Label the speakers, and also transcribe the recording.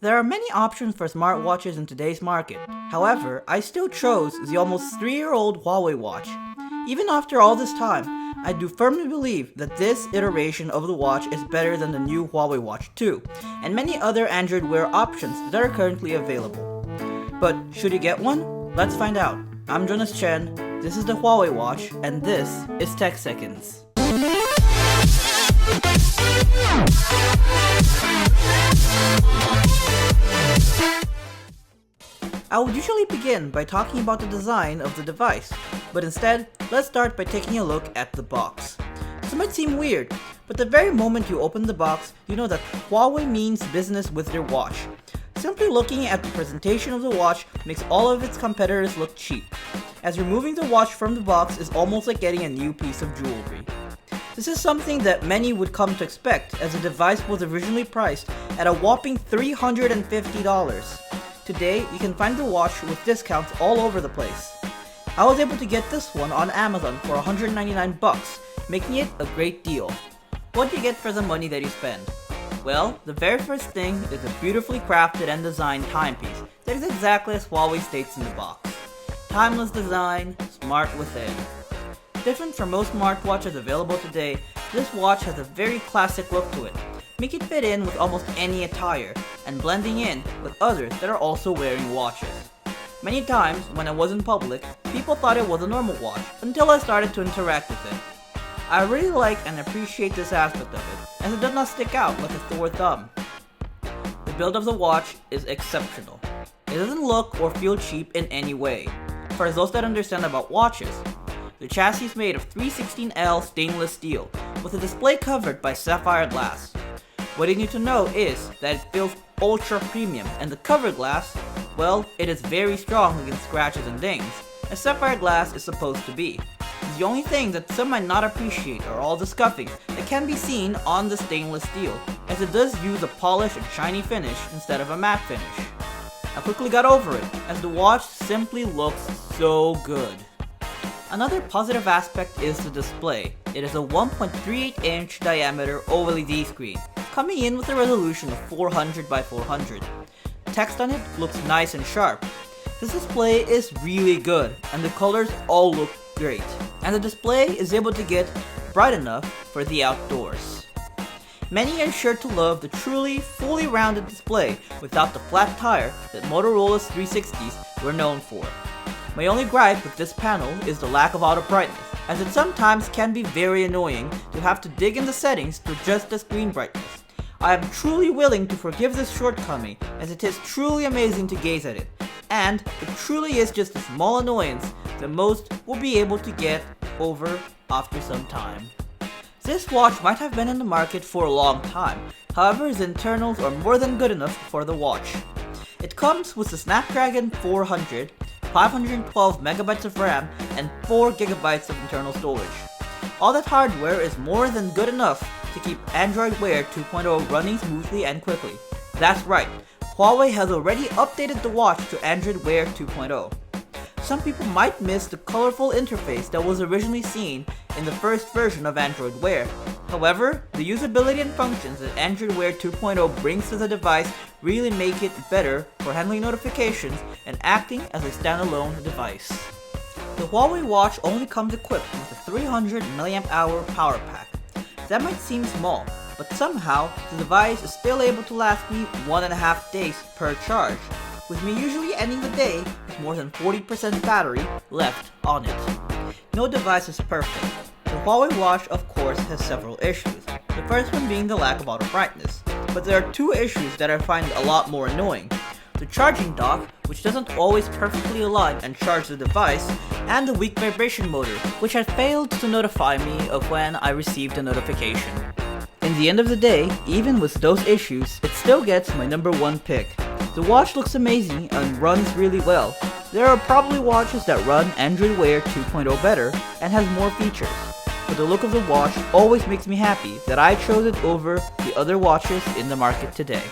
Speaker 1: There are many options for smartwatches in today's market. However, I still chose the almost 3-year-old Huawei Watch. Even after all this time, I do firmly believe that this iteration of the watch is better than the new Huawei Watch 2, and many other Android Wear options that are currently available. But should you get one? Let's find out. I'm Jonas Chen, this is the Huawei Watch, and this is TechSeconds. I would usually begin by talking about the design of the device, but instead, let's start by taking a look at the box. This might seem weird, but the very moment you open the box, you know that Huawei means business with their watch. Simply looking at the presentation of the watch makes all of its competitors look cheap, as removing the watch from the box is almost like getting a new piece of jewelry. This is something that many would come to expect, as the device was originally priced at a whopping $350. Today, you can find the watch with discounts all over the place. I was able to get this one on Amazon for $199, making it a great deal. What do you get for the money that you spend? Well, the very first thing is a beautifully crafted and designed timepiece that is exactly as Huawei states in the box. Timeless design, smart within. Different from most smartwatches available today, this watch has a very classic look to it, making it fit in with almost any attire, and blending in with others that are also wearing watches. Many times, when I was in public, people thought it was a normal watch, until I started to interact with it. I really like and appreciate this aspect of it, as it does not stick out like a sore thumb. The build of the watch is exceptional. It doesn't look or feel cheap in any way. For those that understand about watches, the chassis is made of 316L stainless steel, with a display covered by sapphire glass. What you need to know is that it feels ultra premium, and the cover glass, well, it is very strong against scratches and dings, as sapphire glass is supposed to be. The only thing that some might not appreciate are all the scuffings that can be seen on the stainless steel, as it does use a polished and shiny finish instead of a matte finish. I quickly got over it, as the watch simply looks so good. Another positive aspect is the display. It is a 1.38-inch diameter OLED screen, coming in with a resolution of 400 by 400. Text on it looks nice and sharp. This display is really good, and the colors all look great, and the display is able to get bright enough for the outdoors. Many are sure to love the truly fully rounded display without the flat tire that Motorola's 360s were known for. My only gripe with this panel is the lack of auto brightness, as it sometimes can be very annoying to have to dig in the settings to adjust the screen brightness. I am truly willing to forgive this shortcoming, as it is truly amazing to gaze at it, and it truly is just a small annoyance that most will be able to get over after some time. This watch might have been in the market for a long time, however its internals are more than good enough for the watch. It comes with the Snapdragon 400, 512 MB of RAM, and 4 GB of internal storage. All that hardware is more than good enough to keep Android Wear 2.0 running smoothly and quickly. That's right, Huawei has already updated the watch to Android Wear 2.0. Some people might miss the colorful interface that was originally seen in the first version of Android Wear. However, the usability and functions that Android Wear 2.0 brings to the device really make it better for handling notifications and acting as a standalone device. The Huawei Watch only comes equipped with a 300 mAh power pack. That might seem small, but somehow the device is still able to last me 1.5 days per charge, with me usually ending the day with more than 40% battery left on it. No device is perfect. The Huawei Watch of course has several issues, the first one being the lack of auto brightness, but there are two issues that I find a lot more annoying. The charging dock, which doesn't always perfectly align and charge the device, and the weak vibration motor, which had failed to notify me of when I received a notification. In the end of the day, even with those issues, it still gets my number one pick. The watch looks amazing and runs really well. There are probably watches that run Android Wear 2.0 better and has more features, but the look of the watch always makes me happy that I chose it over the other watches in the market today.